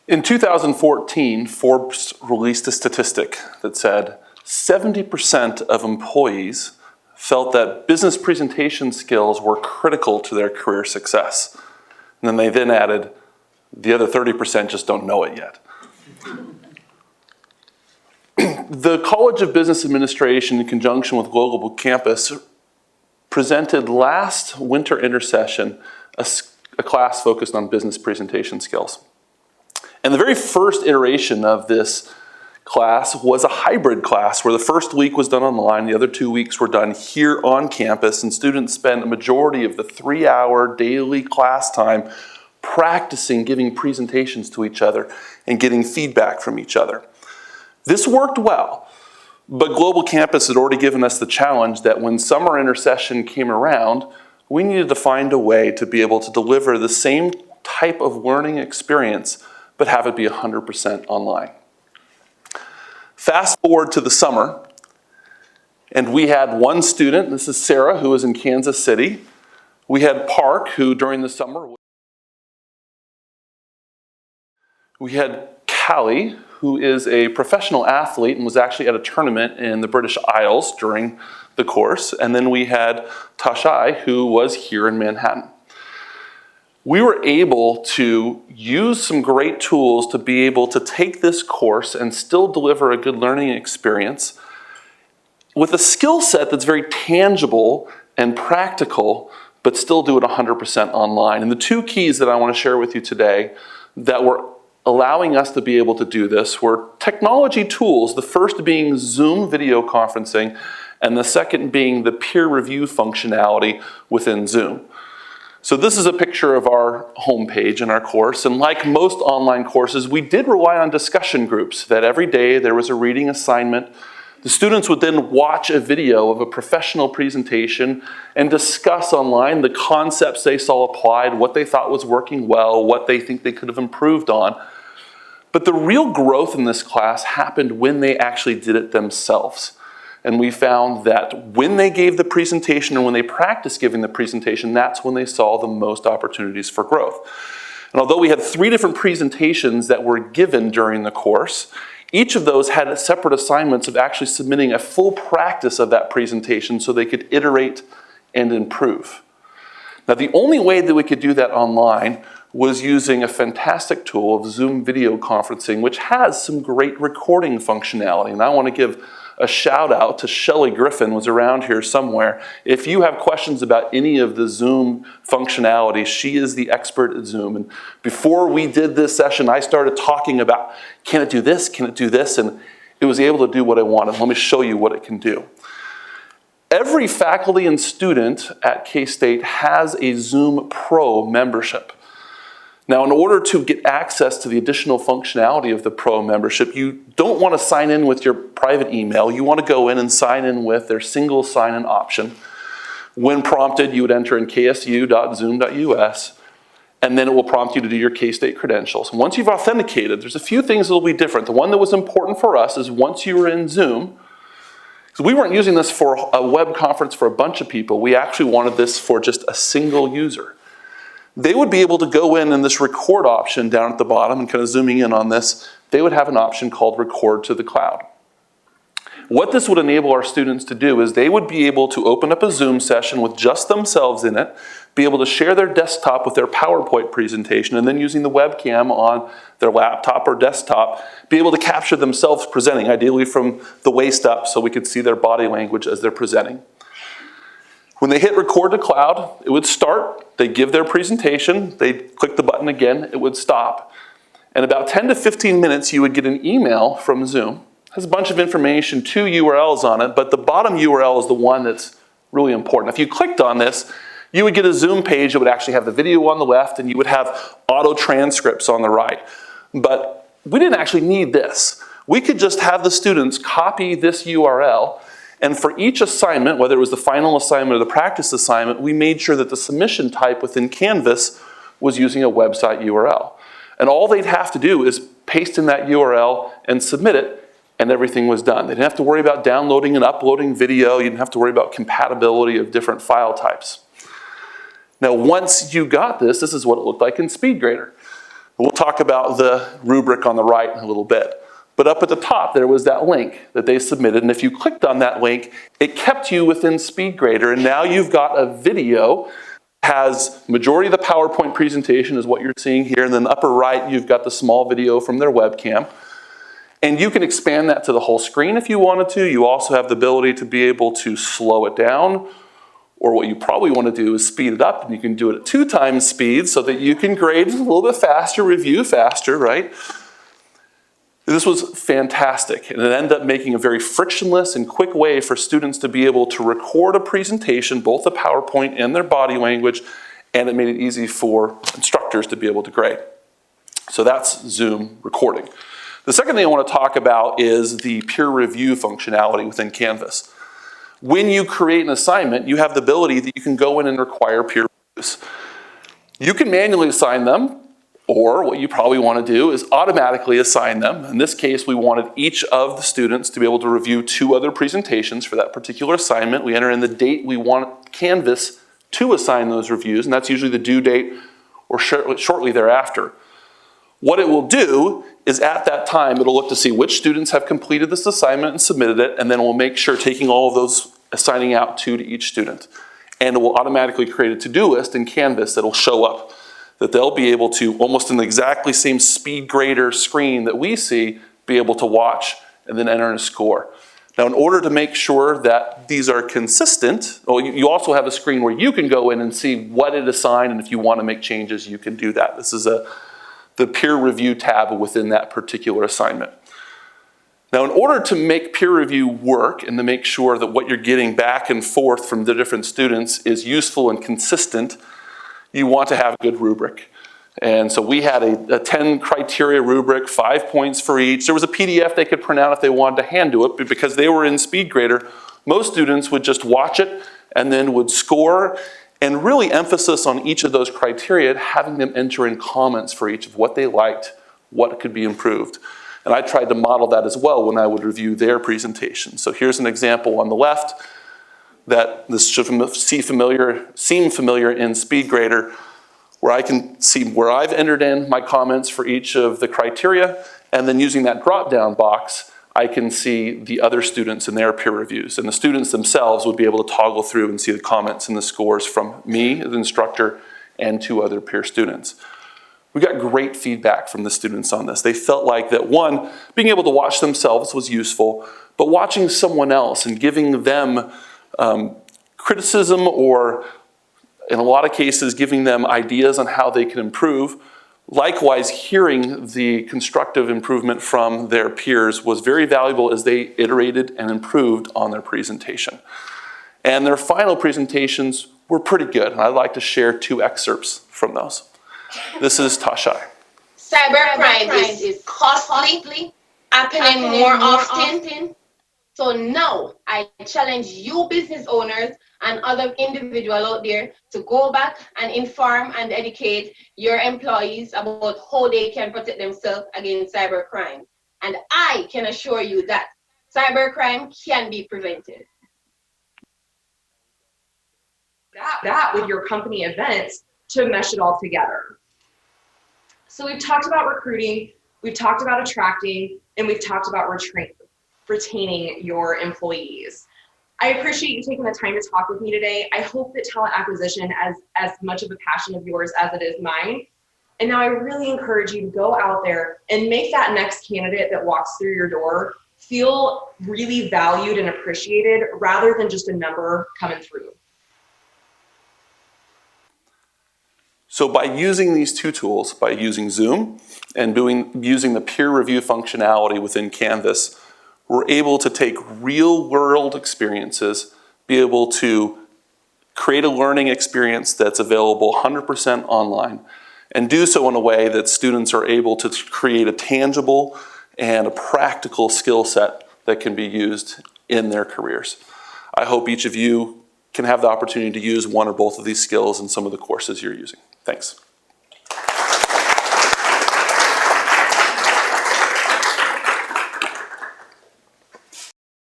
In 2014, Forbes released a statistic that said 70% of employees felt that business presentation skills were critical to their career success. And then they added, the other 30% just don't know it yet. The College of Business Administration, in conjunction with Global Campus, presented last winter intersession a class focused on business presentation skills. And the very first iteration of this class was a hybrid class where the first week was done online, the other 2 weeks were done here on campus, and students spent a majority of the 3-hour daily class time practicing giving presentations to each other and getting feedback from each other. This worked well, but Global Campus had already given us the challenge that when summer intersession came around, we needed to find a way to be able to deliver the same type of learning experience but have it be 100% online. Fast forward to the summer, and we had one student, this is Sarah, who was in Kansas City. We had Park, who during the summer, we had Callie, who is a professional athlete and was actually at a tournament in the British Isles during the course. And then we had Tashai, who was here in Manhattan. We were able to use some great tools to be able to take this course and still deliver a good learning experience with a skill set that's very tangible and practical, but still do it 100% online. And the two keys that I want to share with you today that were allowing us to be able to do this were technology tools, the first being Zoom video conferencing, and the second being the peer review functionality within Zoom. So this is a picture of our homepage in our course, and like most online courses, we did rely on discussion groups, that every day there was a reading assignment. The students would then watch a video of a professional presentation and discuss online the concepts they saw applied, what they thought was working well, what they think they could have improved on. But the real growth in this class happened when they actually did it themselves. And we found that when they gave the presentation and when they practiced giving the presentation, that's when they saw the most opportunities for growth. And although we had 3 different presentations that were given during the course, each of those had separate assignments of actually submitting a full practice of that presentation so they could iterate and improve. Now, the only way that we could do that online was using a fantastic tool of Zoom video conferencing, which has some great recording functionality. And I want to give a shout out to Shelley Griffin, was around here somewhere. If you have questions about any of the Zoom functionality, she is the expert at Zoom. And before we did this session, I started talking about, can it do this, can it do this? And it was able to do what I wanted. Let me show you what it can do. Every faculty and student at K-State has a Zoom Pro membership. Now, in order to get access to the additional functionality of the Pro membership, you don't want to sign in with your private email. You want to go in and sign in with their single sign-in option. When prompted, you would enter in ksu.zoom.us, and then it will prompt you to do your K-State credentials. And once you've authenticated, there's a few things that will be different. The one that was important for us is once you were in Zoom, because we weren't using this for a web conference for a bunch of people. We actually wanted this for just a single user. They would be able to go in and this record option down at the bottom, and kind of zooming in on this, they would have an option called record to the cloud. What this would enable our students to do is they would be able to open up a Zoom session with just themselves in it, be able to share their desktop with their PowerPoint presentation, and then using the webcam on their laptop or desktop, be able to capture themselves presenting, ideally from the waist up so we could see their body language as they're presenting. When they hit record to cloud, it would start, they'd give their presentation, they'd click the button again, it would stop. And about 10 to 15 minutes, you would get an email from Zoom. It has a bunch of information, 2 URLs on it, but the bottom URL is the one that's really important. If you clicked on this, you would get a Zoom page that would actually have the video on the left, and you would have auto transcripts on the right. But we didn't actually need this. We could just have the students copy this URL, and for each assignment, whether it was the final assignment or the practice assignment, we made sure that the submission type within Canvas was using a website URL. And all they'd have to do is paste in that URL and submit it, and everything was done. They didn't have to worry about downloading and uploading video. You didn't have to worry about compatibility of different file types. Now, once you got this, this is what it looked like in SpeedGrader. We'll talk about the rubric on the right in a little bit. But up at the top, there was that link that they submitted, and if you clicked on that link, it kept you within SpeedGrader, and now you've got a video. Has majority of the PowerPoint presentation is what you're seeing here, and then the upper right, you've got the small video from their webcam. And you can expand that to the whole screen if you wanted to. You also have the ability to be able to slow it down, or what you probably want to do is speed it up, and you can do it at 2 times speed so that you can grade a little bit faster, review faster, right? This was fantastic, and it ended up making a very frictionless and quick way for students to be able to record a presentation, both the PowerPoint and their body language, and it made it easy for instructors to be able to grade. So that's Zoom recording. The second thing I want to talk about is the peer review functionality within Canvas. When you create an assignment, you have the ability that you can go in and require peer reviews. You can manually assign them, or what you probably want to do is automatically assign them. In this case, we wanted each of the students to be able to review 2 other presentations for that particular assignment. We enter in the date we want Canvas to assign those reviews, and that's usually the due date or shortly thereafter. What it will do is at that time, it'll look to see which students have completed this assignment and submitted it, and then we'll make sure taking all of those, assigning out 2 to each student. And it will automatically create a to-do list in Canvas that'll show up, that they'll be able to, almost in the exactly same SpeedGrader screen that we see, be able to watch and then enter in a score. Now, in order to make sure that these are consistent, you also have a screen where you can go in and see what it assigned, and if you want to make changes, you can do that. This is the peer review tab within that particular assignment. Now, in order to make peer review work and to make sure that what you're getting back and forth from the different students is useful and consistent, you want to have a good rubric. And so we had a 10 criteria rubric, 5 points for each. There was a PDF they could print out if they wanted to hand do it, but because they were in SpeedGrader, most students would just watch it and then would score, and really emphasis on each of those criteria, having them enter in comments for each of what they liked, what could be improved. And I tried to model that as well when I would review their presentation. So here's an example on the left that this should seem familiar in SpeedGrader, where I can see where I've entered in my comments for each of the criteria, and then using that drop-down box, I can see the other students and their peer reviews. And the students themselves would be able to toggle through and see the comments and the scores from me, the instructor, and 2 other peer students. We got great feedback from the students on this. They felt like that, one, being able to watch themselves was useful, but watching someone else and giving them criticism, or in a lot of cases giving them ideas on how they can improve. Likewise, hearing the constructive improvement from their peers was very valuable as they iterated and improved on their presentation. And their final presentations were pretty good, and I'd like to share 2 excerpts from those. This is Tashai. Cybercrime is costly, happening more often. So now I challenge you business owners and other individuals out there to go back and inform and educate your employees about how they can protect themselves against cybercrime. And I can assure you that cybercrime can be prevented. That with your company events to mesh it all together. So we've talked about recruiting, we've talked about attracting, and we've talked about retaining your employees. I appreciate you taking the time to talk with me today. I hope that talent acquisition is as much of a passion of yours as it is mine. And now I really encourage you to go out there and make that next candidate that walks through your door feel really valued and appreciated rather than just a number coming through. So by using these 2 tools, by using Zoom and using the peer review functionality within Canvas, we're able to take real-world experiences, be able to create a learning experience that's available 100% online, and do so in a way that students are able to create a tangible and a practical skill set that can be used in their careers. I hope each of you can have the opportunity to use one or both of these skills in some of the courses you're using. Thanks.